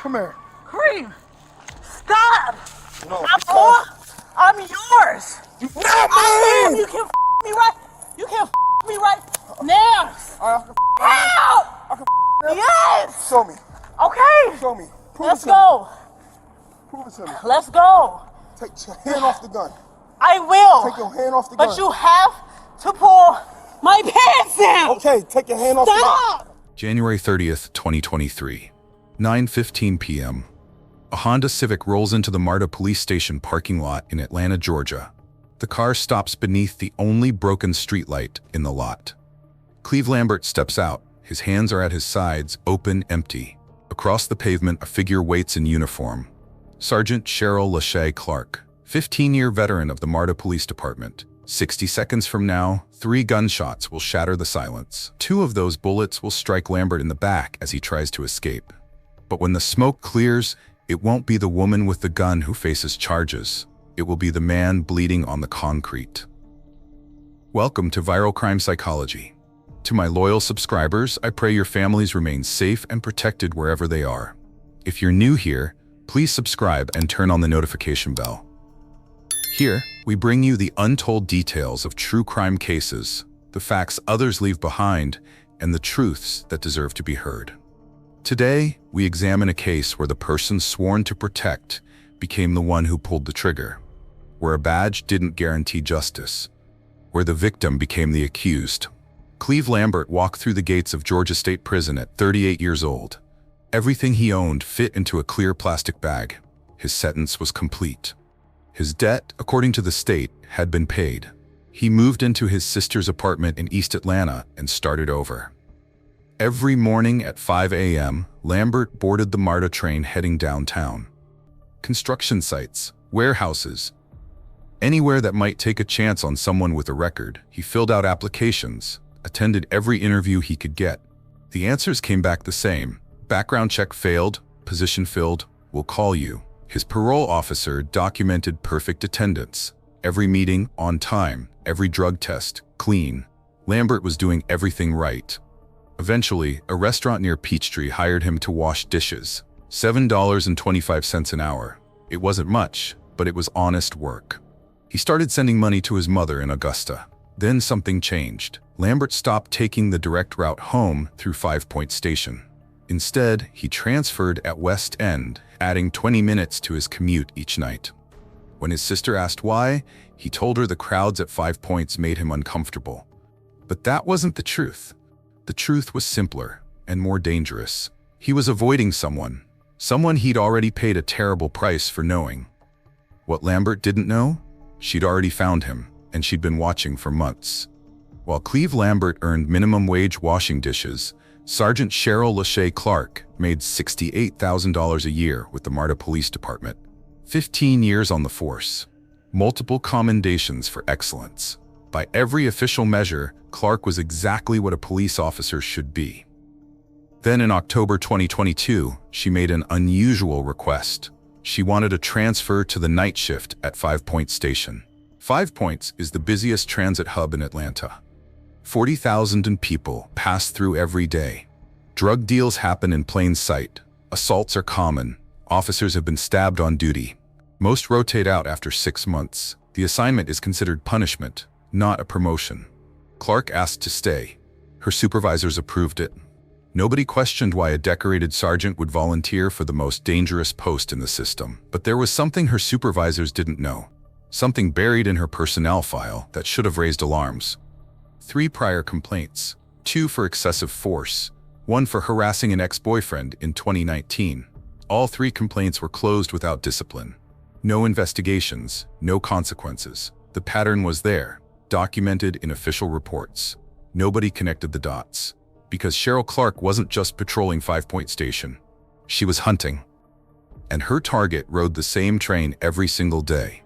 Come here. Cleave, stop! No, I'm yours! You not mine! You can me right. You can me right now! Help! Yes! Show me. Okay! Show me. Let's go. Prove it to me. Let's go. Take your hand off the gun. I will. Take your hand off the gun. But you have to pull my pants down. Okay, take your hand off the gun. Stop! January 30th, 2023, 9:15 p.m. A Honda Civic rolls into the MARTA police station parking lot in Atlanta, Georgia. The car stops beneath the only broken streetlight in the lot. Cleave Lambert steps out. His hands are at his sides, open, empty. Across the pavement, a figure waits in uniform. Sergeant Cheryl Clark, 15-year veteran of the MARTA Police Department. 60 seconds from now, 3 gunshots will shatter the silence. 2 of those bullets will strike Lambert in the back as he tries to escape. But when the smoke clears, it won't be the woman with the gun who faces charges. It will be the man bleeding on the concrete. Welcome to Viral Crime Psychology. To my loyal subscribers, I pray your families remain safe and protected wherever they are. If you're new here, please subscribe and turn on the notification bell. Here, we bring you the untold details of true crime cases, the facts others leave behind, and the truths that deserve to be heard. Today, we examine a case where the person sworn to protect became the one who pulled the trigger, where a badge didn't guarantee justice, where the victim became the accused. Cleave Lambert walked through the gates of Georgia State Prison at 38 years old. Everything he owned fit into a clear plastic bag. His sentence was complete. His debt, according to the state, had been paid. He moved into his sister's apartment in East Atlanta and started over. Every morning at 5 a.m., Lambert boarded the MARTA train heading downtown. Construction sites, warehouses, anywhere that might take a chance on someone with a record, he filled out applications, attended every interview he could get. The answers came back the same. Background check failed, position filled, we'll call you. His parole officer documented perfect attendance. Every meeting on time, every drug test clean. Lambert was doing everything right. Eventually, a restaurant near Peachtree hired him to wash dishes. $7.25 an hour. It wasn't much, but it was honest work. He started sending money to his mother in Augusta. Then something changed. Lambert stopped taking the direct route home through 5 Point Station. Instead, he transferred at West End, adding 20 minutes to his commute each night. When his sister asked why, he told her the crowds at 5 Points made him uncomfortable. But that wasn't the truth. The truth was simpler and more dangerous. He was avoiding someone he'd already paid a terrible price for knowing. What Lambert didn't know? She'd already found him, and she'd been watching for months. While Cleave Lambert earned minimum wage washing dishes, Sergeant Cheryl Clark made $68,000 a year with the MARTA Police Department. 15 years on the force. Multiple commendations for excellence. By every official measure, Clark was exactly what a police officer should be. Then in October 2022, she made an unusual request. She wanted a transfer to the night shift at 5 Point Station. 5 Points is the busiest transit hub in Atlanta. 40,000 people pass through every day. Drug deals happen in plain sight. Assaults are common. Officers have been stabbed on duty. Most rotate out after 6 months. The assignment is considered punishment, not a promotion. Clark asked to stay. Her supervisors approved it. Nobody questioned why a decorated sergeant would volunteer for the most dangerous post in the system. But there was something her supervisors didn't know. Something buried in her personnel file that should have raised alarms. 3 prior complaints, 2 for excessive force, 1 for harassing an ex-boyfriend in 2019. All 3 complaints were closed without discipline. No investigations, no consequences. The pattern was there, documented in official reports. Nobody connected the dots. Because Cheryl Clark wasn't just patrolling 5 Point Station. She was hunting. And her target rode the same train every single day.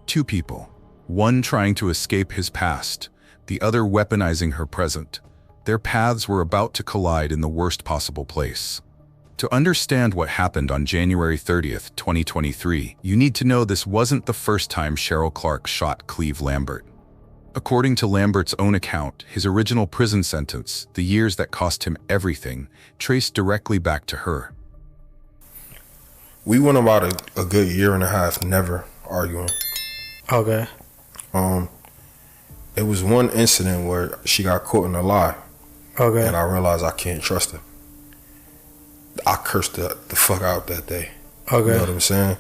2 people. One trying to escape his past, the other weaponizing her present. Their paths were about to collide in the worst possible place. To understand what happened on January 30th, 2023, you need to know this wasn't the first time Cheryl Clark shot Cleave Lambert. According to Lambert's own account, his original prison sentence, the years that cost him everything, traced directly back to her. We went about a good year and a half never arguing. Okay. It was one incident where she got caught in a lie. Okay. And I realized I can't trust her. I cursed the fuck out that day. Okay. You know what I'm saying?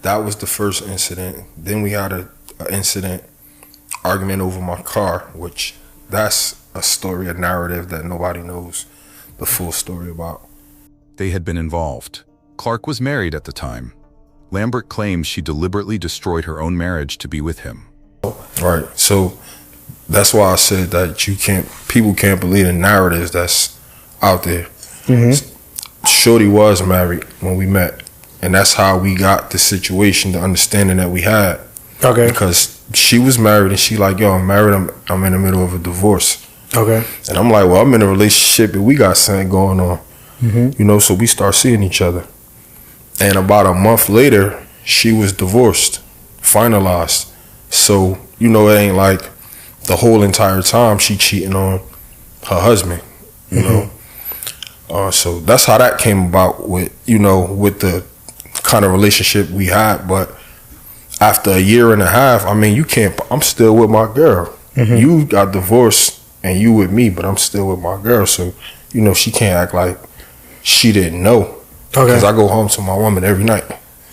That was the first incident. Then we had an incident, argument over my car, which that's a story, a narrative that nobody knows the full story about. They had been involved. Clark was married at the time. Lambert claims she deliberately destroyed her own marriage to be with him. Right. So that's why I said that people can't believe the narratives that's out there. Mm-hmm. Shorty was married when we met. And that's how we got the situation, the understanding that we had. Okay. Because she was married and she like, yo, I'm married, I'm in the middle of a divorce. Okay. And I'm like, well, I'm in a relationship and we got something going on. Mm-hmm. You know, so we start seeing each other. And about a month later, she was divorced, finalized. So, you know, it ain't like the whole entire time she cheating on her husband, you know. So that's how that came about with, you know, with the kind of relationship we had. But after a year and a half, I mean, I'm still with my girl. Mm-hmm. You got divorced and you with me, but I'm still with my girl. So, you know, she can't act like she didn't know. Because I go home to my woman every night.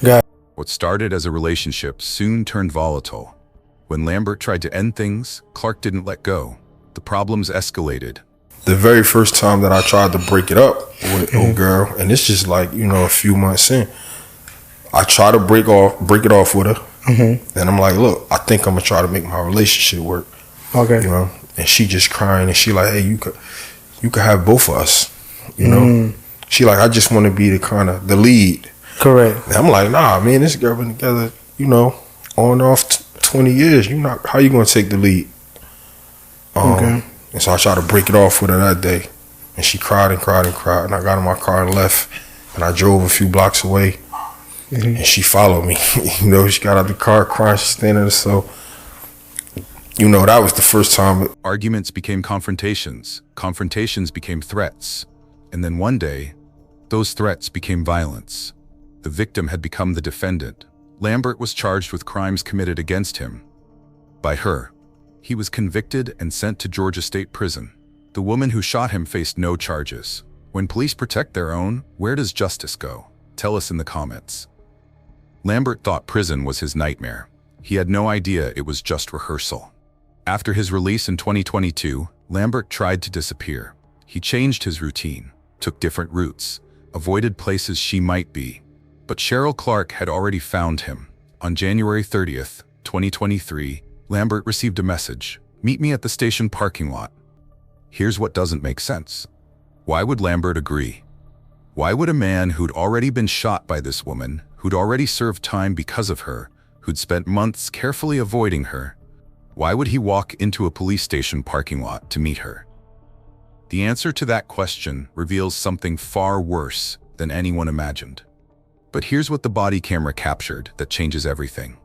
Yeah. What started as a relationship soon turned volatile. When Lambert tried to end things, Clark didn't let go. The problems escalated. The very first time that I tried to break it up with old girl, and it's just like, you know, a few months in, I try to break it off with her. Mm-hmm. And I'm like, look, I think I'm going to try to make my relationship work. Okay. You know, and she just crying and she like, hey, you could have both of us, you know. She like, I just want to be the lead. Correct. And I'm like, nah, me and this girl been together, you know, on and off 20 years. How you going to take the lead? Okay. And so I tried to break it off with her that day. And she cried and cried and cried. And I got in my car and left. And I drove a few blocks away. Mm-hmm. And she followed me. You know, she got out the car crying. She's standing there. So, you know, that was the first time. Arguments became confrontations. Confrontations became threats. And then one day, those threats became violence. The victim had become the defendant. Lambert was charged with crimes committed against him. By her. He was convicted and sent to Georgia State Prison. The woman who shot him faced no charges. When police protect their own, where does justice go? Tell us in the comments. Lambert thought prison was his nightmare. He had no idea it was just rehearsal. After his release in 2022, Lambert tried to disappear. He changed his routine. Took different routes, avoided places she might be. But Cheryl Clark had already found him. On January 30th, 2023, Lambert received a message. Meet me at the station parking lot. Here's what doesn't make sense. Why would Lambert agree? Why would a man who'd already been shot by this woman, who'd already served time because of her, who'd spent months carefully avoiding her, why would he walk into a police station parking lot to meet her? The answer to that question reveals something far worse than anyone imagined. But here's what the body camera captured that changes everything.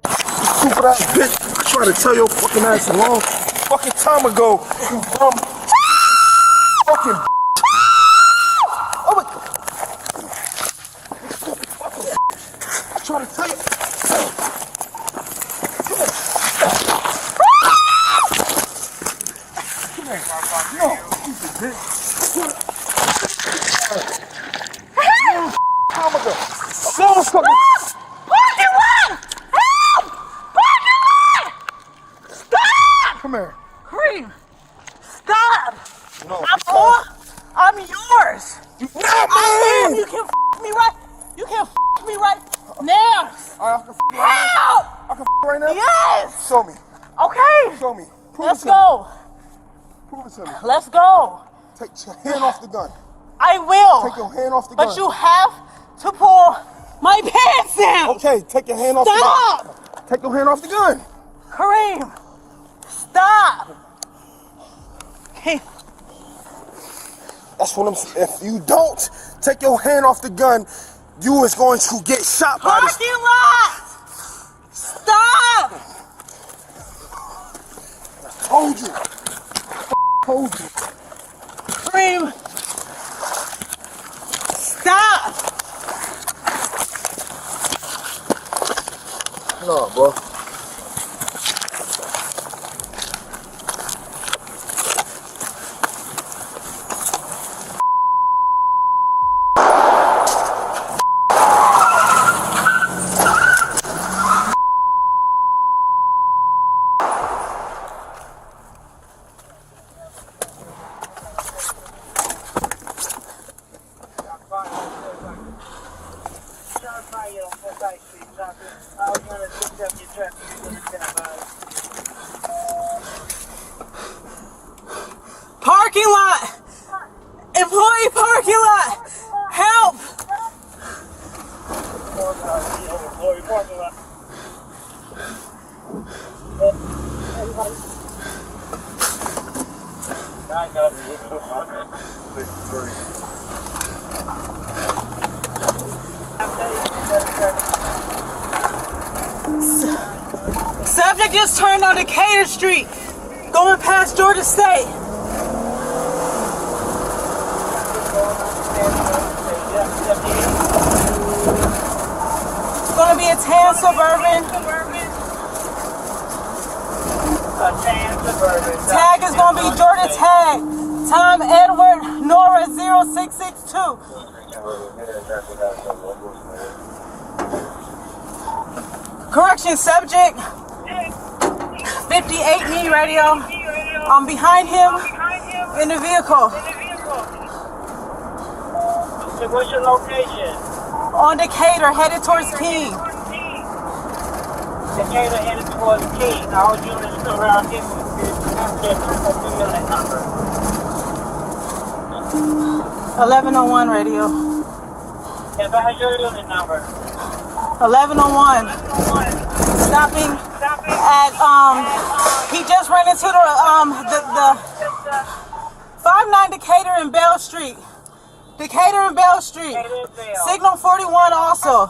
Stupid ass bitch. I tried to tell your fucking ass a long fucking time ago. You dumb fucking oh my I tried to tell you. No, stupid bitch. Time ago. So fucking come here. Cream, stop. No, I'm yours. not me. You can f me right. You can f me right now. I can right now. I can right now. Yes. Show me. Okay. Show me. Let's go. Prove it to me. Let's go. Take your hand off the gun. I will. Take your hand off the gun. But you have to pull my pants down. Okay, take your hand off the gun. Stop. Take your hand off the gun. Kareem, stop. Okay. That's what I'm saying. If you don't take your hand off the gun, you is going to get shot by this. Parking lot. Stop. Told you. Told you. Kareem, stop. No, bro. Parking lot! Employee parking lot! Help! Subject just turned on Decatur Street, going past Georgia State. It's gonna be a tan Suburban. Tag is gonna be Georgia Tag. Time Edward Nora 0662. Correction subject. 58 knee radio. I'm behind him in the vehicle. What's your location? On Decatur, headed towards King. Decatur headed towards King. All units around here will be unit number. 1101 radio. If I have your unit number. 1101. Stopping at he just ran into the 59 Decatur and Bell Street. Decatur and Bell Street. Signal 41 also.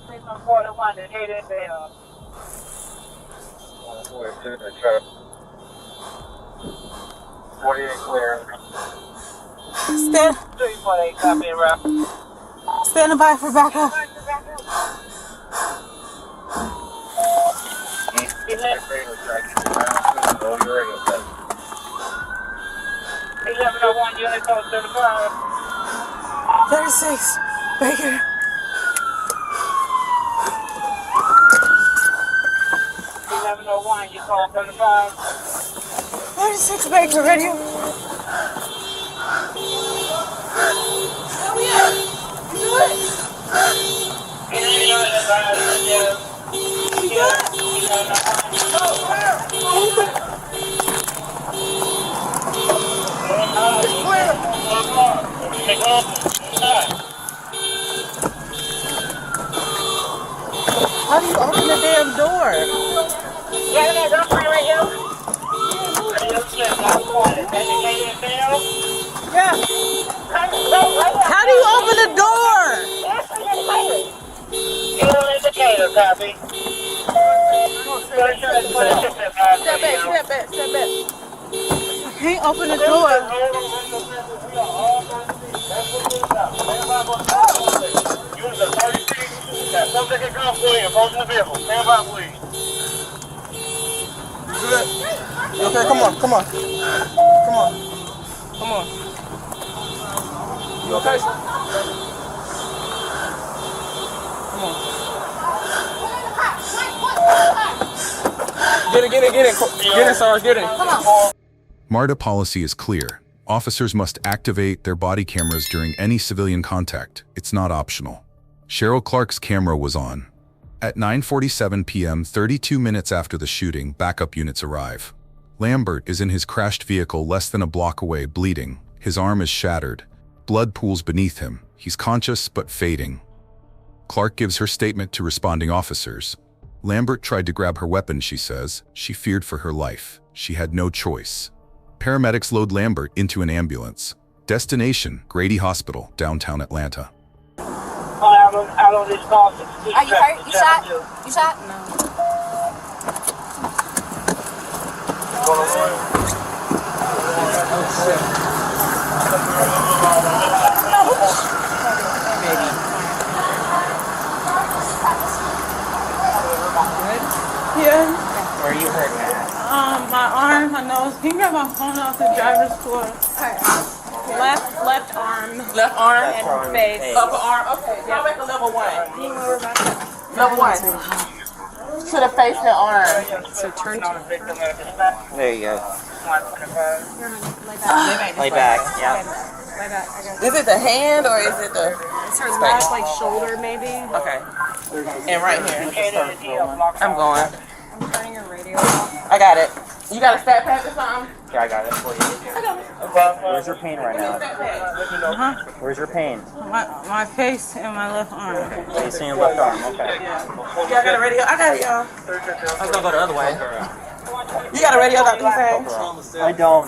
Signal 41, Decatur and Bell. 48 clear. Standing by for backup. 1101 unit code 35. 36 Baker. 1101, you call 35. 36 Baker radio. Oh yeah. You do it. How do you open the damn door? Yeah, that's right here. Yeah. How do you open the door? Indicator, copy. Step back. I can't open the door. Something can come for you. Approaching the vehicle. Stand by, please. Good. Okay, come on. Come on. You okay? Come on. Get it. Get it, Sarge. Get it. Come on. MARTA policy is clear. Officers must activate their body cameras during any civilian contact. It's not optional. Cheryl Clark's camera was on. At 9:47 p.m., 32 minutes after the shooting, backup units arrive. Lambert is in his crashed vehicle less than a block away, bleeding. His arm is shattered. Blood pools beneath him. He's conscious but fading. Clark gives her statement to responding officers. Lambert tried to grab her weapon, she says. She feared for her life. She had no choice. Paramedics load Lambert into an ambulance. Destination, Grady Hospital, downtown Atlanta. Out on this call. Are you hurt? You shot? You shot? No. Can you grab my phone off the driver's floor? Left arm. Left arm And face. upper arm. Okay, y'all make a level 1. Level 1. To the face and arm. So turn to There you go. lay Lay back, yeah. Lay back. I got Is it the hand or is it the? It's her left, like shoulder, maybe. Okay. And right here. I'm going. I'm turning your radio off. I got it. You got a stat pack or something? Yeah, I got it for you. Where's your pain right now? Where's your pain? My face and my left arm. Face and left arm, okay. Y'all got a radio? I got it, y'all. I was gonna go the other way. You got a radio, Dr. Hussein? I don't.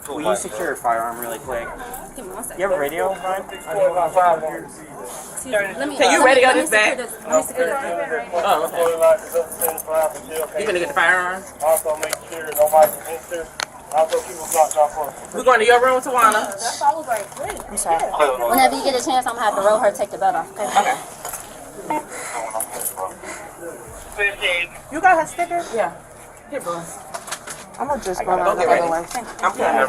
Will you secure a firearm really quick? Give me 1 second. You have a radio, Ryan? Can you radio this back? Let me secure this. Oh, okay. You gonna get the firearm? Also make sure nobody can enter. Also keep a block off for. We're going to your room, Tawana. I'm sorry. Whenever you get a chance, I'm gonna have to roll her, take the belt off. Okay. You got her sticker? Yeah. Here, bro. I'm gonna just go the other way. I'm coming.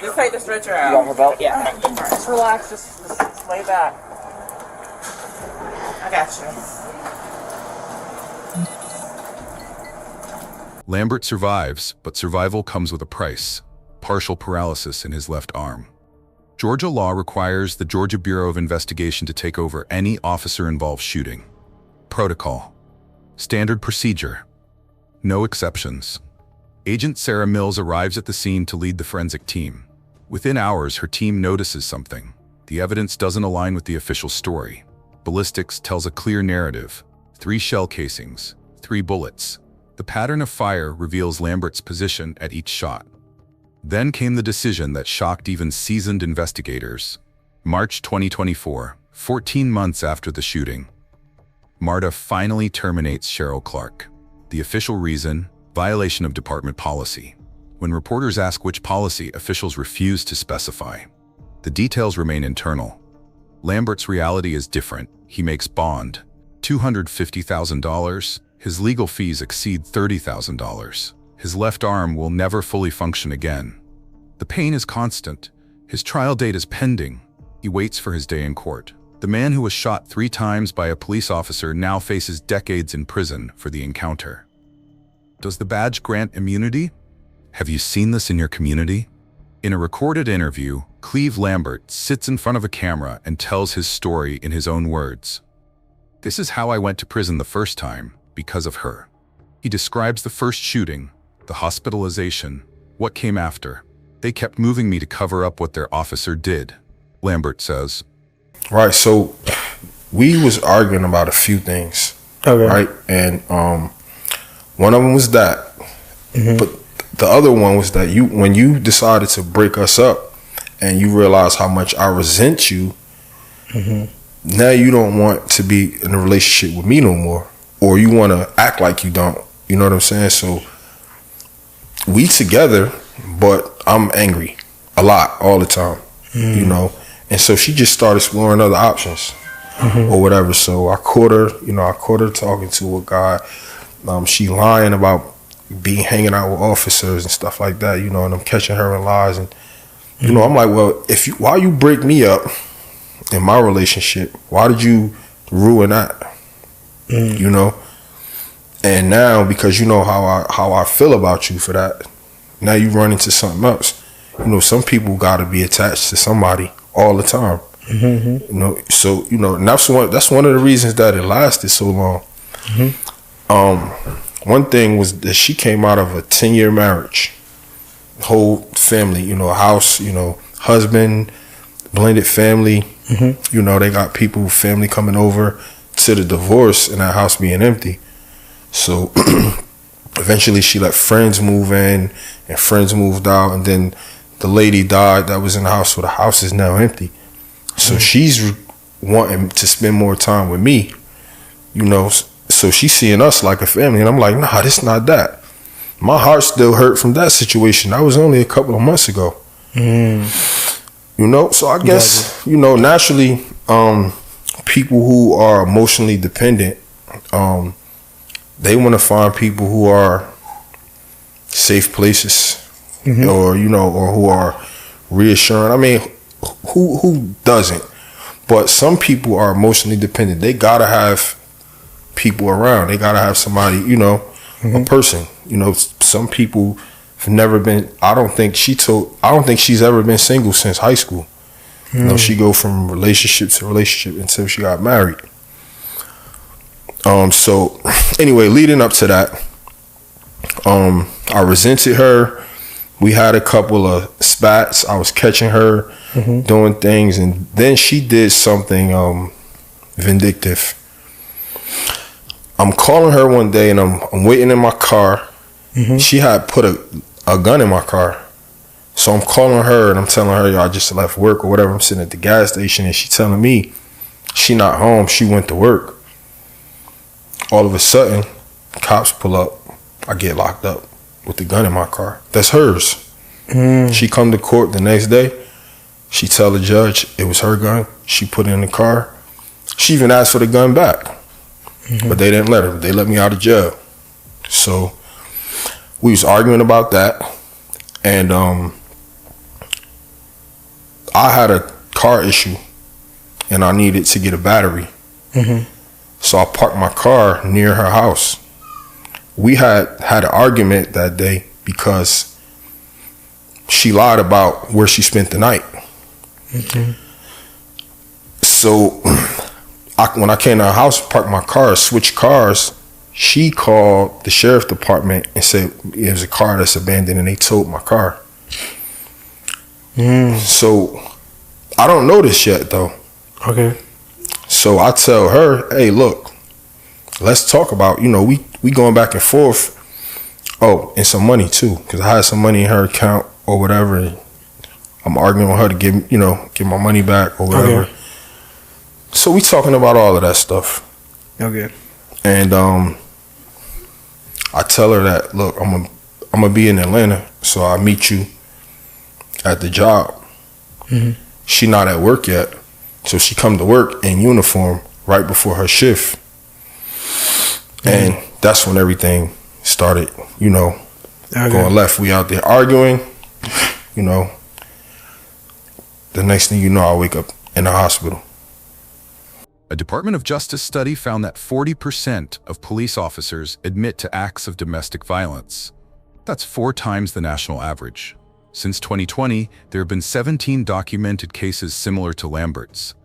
Just take the stretcher out. You got her belt? Yeah. Just relax. Just lay back. I got you. Lambert survives, but survival comes with a price: partial paralysis in his left arm. Georgia law requires the Georgia Bureau of Investigation to take over any officer-involved shooting. Protocol. Standard procedure. No exceptions. Agent Sarah Mills arrives at the scene to lead the forensic team. Within hours, her team notices something. The evidence doesn't align with the official story. Ballistics tells a clear narrative: 3 shell casings, 3 bullets. The pattern of fire reveals Lambert's position at each shot. Then came the decision that shocked even seasoned investigators. March 2024, 14 months after the shooting. MARTA finally terminates Cheryl Clark. The official reason: violation of department policy. When reporters ask which policy, officials refuse to specify. The details remain internal. Lambert's reality is different. He makes bond, $250,000. His legal fees exceed $30,000. His left arm will never fully function again. The pain is constant. His trial date is pending. He waits for his day in court. The man who was shot 3 times by a police officer now faces decades in prison for the encounter. Does the badge grant immunity? Have you seen this in your community? In a recorded interview, Cleave Lambert sits in front of a camera and tells his story in his own words. "This is how I went to prison the first time, because of her." He describes the first shooting, the hospitalization, what came after. "They kept moving me to cover up what their officer did," Lambert says. Right, so we was arguing about a few things, Okay. right? And one of them was that, but the other one was that when you decided to break us up and you realize how much I resent you, now you don't want to be in a relationship with me no more, or you want to act like you don't. You know what I'm saying? So we together, but I'm angry a lot all the time, you know? And so she just started exploring other options or whatever. So I caught her talking to a guy. She lying about hanging out with officers and stuff like that, you know, and I'm catching her in lies. And, you know, I'm like, well, why you break me up in my relationship? Why did you ruin that? You know? And now, because you know how I feel about you for that, now you run into something else. You know, some people got to be attached to somebody all the time. You know, so, you know, and that's one of the reasons that it lasted so long. One thing was that she came out of a 10-year marriage, whole family, you know, house, you know, husband, blended family. You know, they got family coming over to the divorce and that house being empty. So eventually she let friends move in and friends moved out, and then the lady died that was in the house, so the house is now empty. So she's wanting to spend more time with me, you know, so she's seeing us like a family. And I'm like, nah, this not that. My heart still hurt from that situation. That was only a couple of months ago. You know, so I guess, you know, naturally, people who are emotionally dependent, they want to find people who are safe places, or or who are reassuring. I mean, who doesn't? But some people are emotionally dependent. They gotta have people around. They gotta have somebody, a person. Some people have never been. I don't think she's ever been single since high school. She go from relationship to relationship until she got married. So anyway, leading up to that, I resented her. We had a couple of spats. I was catching her doing things, and then she did something vindictive. I'm calling her one day, and I'm waiting in my car. She had put a gun in my car. So I'm calling her and I'm telling her, yo, I just left work or whatever. I'm sitting at the gas station and she's telling me she not home. She went to work. All of a sudden, cops pull up. I get locked up with the gun in my car. That's hers. She come to court the next day. She tell the judge it was her gun. She put it in the car. She even asked for the gun back. But they didn't let her. They let me out of jail. So we was arguing about that. And I had a car issue and I needed to get a battery. So I parked my car near her house. We had an argument that day because she lied about where she spent the night. So when I came to her house, parked my car, switched cars, she called the sheriff department and said it was a car that's abandoned and they towed my car. So I don't know this yet though. Okay. So I tell her, hey, look, let's talk about, we going back and forth. Oh, and some money too, because I had some money in her account or whatever. And I'm arguing with her to give my money back or whatever. Okay. So we talking about all of that stuff. Okay. And I tell her that, look, I'm gonna be in Atlanta, so I'll meet you at the job. She not at work yet, so she come to work in uniform right before her shift. And that's when everything started, going left. We out there arguing, the next thing you know, I wake up in the hospital. A Department of Justice study found that 40% of police officers admit to acts of domestic violence. That's 4 times the national average. Since 2020, there have been 17 documented cases similar to Lambert's.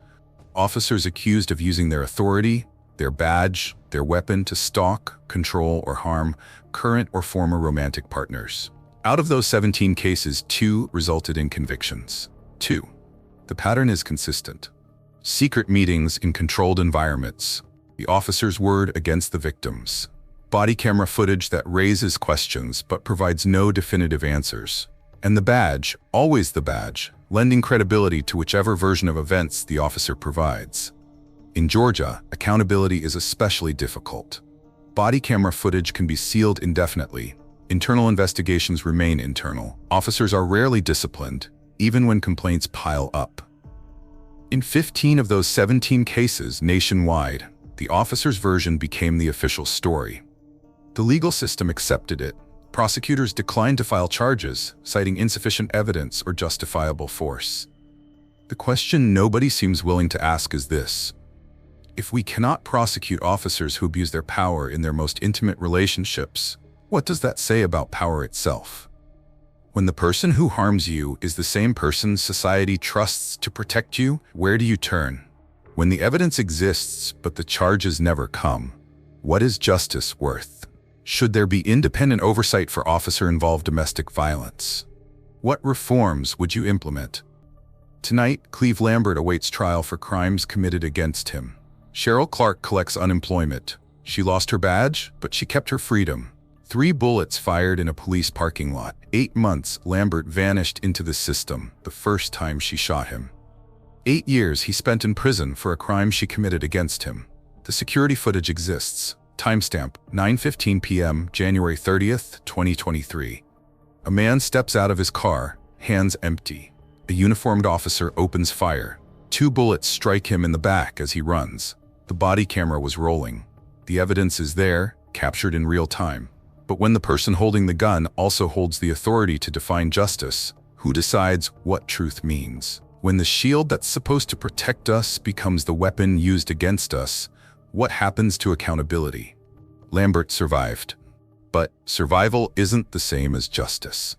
Officers accused of using their authority, their badge, their weapon to stalk, control, or harm current or former romantic partners. Out of those 17 cases, 2 resulted in convictions. 2. The pattern is consistent. Secret meetings in controlled environments. The officer's word against the victims. Body camera footage that raises questions but provides no definitive answers. And the badge, always the badge, lending credibility to whichever version of events the officer provides. In Georgia, accountability is especially difficult. Body camera footage can be sealed indefinitely. Internal investigations remain internal. Officers are rarely disciplined, even when complaints pile up. In 15 of those 17 cases nationwide, the officer's version became the official story. The legal system accepted it. Prosecutors declined to file charges, citing insufficient evidence or justifiable force. The question nobody seems willing to ask is this: if we cannot prosecute officers who abuse their power in their most intimate relationships, what does that say about power itself? When the person who harms you is the same person society trusts to protect you, where do you turn? When the evidence exists but the charges never come, what is justice worth? Should there be independent oversight for officer-involved domestic violence? What reforms would you implement? Tonight, Cleave Lambert awaits trial for crimes committed against him. Cheryl Clark collects unemployment. She lost her badge, but she kept her freedom. 3 bullets fired in a police parking lot. 8 months, Lambert vanished into the system the first time she shot him. 8 years he spent in prison for a crime she committed against him. The security footage exists. Timestamp, 9:15 p.m., January 30th, 2023. A man steps out of his car, hands empty. A uniformed officer opens fire. 2 bullets strike him in the back as he runs. The body camera was rolling. The evidence is there, captured in real time. But when the person holding the gun also holds the authority to define justice, who decides what truth means? When the shield that's supposed to protect us becomes the weapon used against us, what happens to accountability? Lambert survived. But survival isn't the same as justice.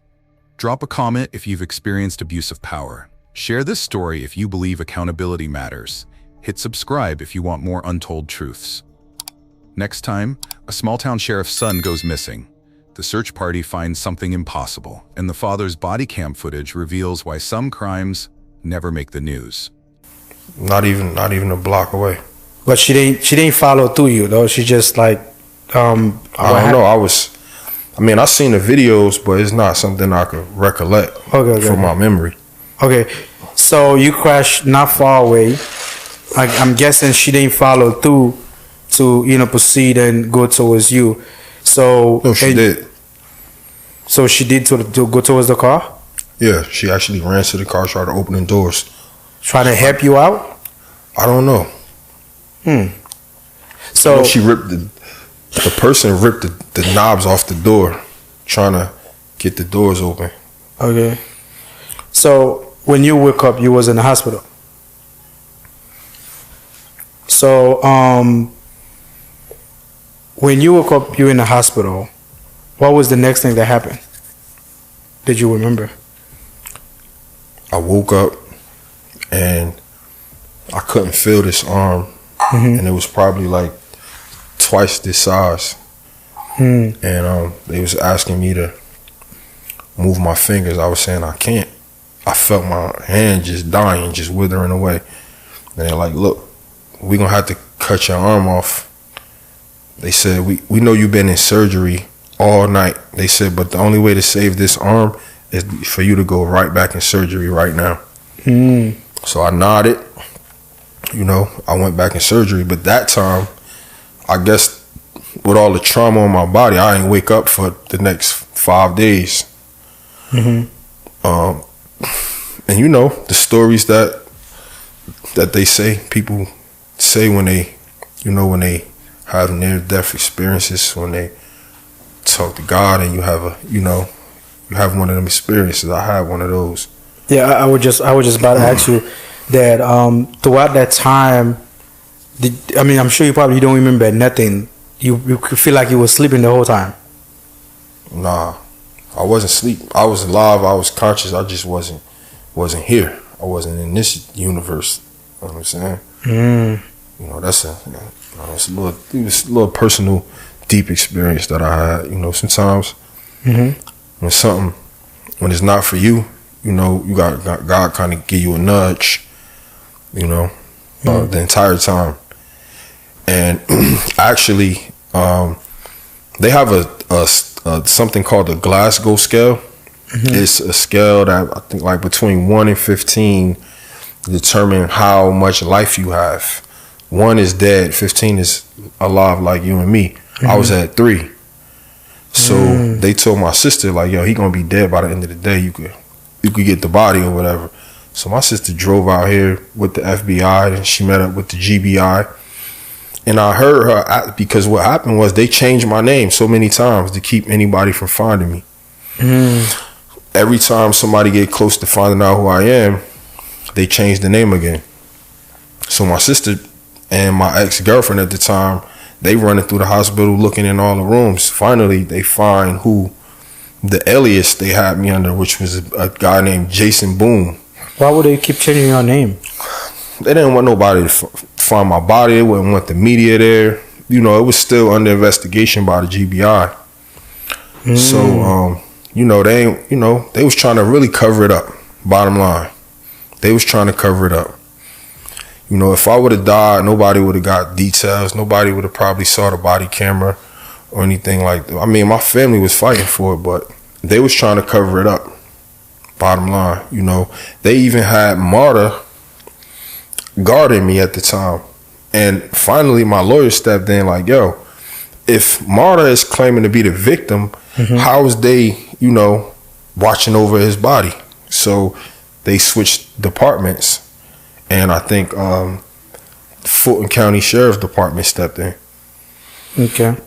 Drop a comment if you've experienced abuse of power. Share this story if you believe accountability matters. Hit subscribe if you want more untold truths. Next time, a small-town sheriff's son goes missing. The search party finds something impossible, and the father's body cam footage reveals why some crimes never make the news. Not even a block away. But she didn't follow through you though. She just like I don't know. I seen the videos, but it's not something I could recollect from my memory. Okay, so you crashed not far away. I'm guessing she didn't follow through to proceed and go towards you. So no, she did. So she did to go towards the car. Yeah, she actually ran to the car, tried to open the doors, trying to help you out. I don't know. So she ripped the person ripped the knobs off the door, trying to get the doors open. Okay. So when you woke up, you was in the hospital. So when you woke up, you were in the hospital. What was the next thing that happened? Did you remember? I woke up and I couldn't feel this arm, and it was probably like twice this size. And they was asking me to move my fingers. I was saying I can't. I felt my hand just dying, just withering away. And they're like, look, we're gonna have to cut your arm off. They said, we know you've been in surgery all night. They said, but the only way to save this arm is for you to go right back in surgery right now. So I nodded, I went back in surgery. But that time, I guess with all the trauma on my body, I didn't wake up for the next 5 days. And the stories that they say, people say when they, when they have near-death experiences, when they talk to God and you have you have one of them experiences. I had one of those. Yeah, I was just about to ask you that throughout that time, I'm sure you probably don't remember nothing. You could feel like you were sleeping the whole time. Nah, I wasn't asleep. I was alive. I was conscious. I just wasn't here. I wasn't in this universe. You know what I'm saying? That's it was a little personal, deep experience that I had. Sometimes when it's not for you, you got God kind of give you a nudge, the entire time. And actually, they have a something called the Glasgow scale. It's a scale that I think like between 1 and 15 determine how much life you have. 1 is dead, 15 is alive like you and me. I was at 3. So they told my sister, like, yo, he gonna be dead by the end of the day. You could get the body or whatever. So my sister drove out here with the FBI and she met up with the GBI. And I heard her, because what happened was they changed my name so many times to keep anybody from finding me. Every time somebody get close to finding out who I am, they change the name again. So my sister and my ex-girlfriend at the time, they running through the hospital looking in all the rooms. Finally, they find who the alias they had me under, which was a guy named Jason Boone. Why would they keep changing your name? They didn't want nobody to find my body. They wouldn't want the media there. It was still under investigation by the GBI. So, they was trying to really cover it up. Bottom line, they was trying to cover it up. If I would have died, nobody would have got details. Nobody would have probably saw the body camera or anything like that. My family was fighting for it, but they was trying to cover it up. Bottom line, they even had MARTA guarding me at the time. And finally, my lawyer stepped in like, yo, if MARTA is claiming to be the victim, how is they, watching over his body? So they switched departments. And I think Fulton County Sheriff's Department stepped in. Okay.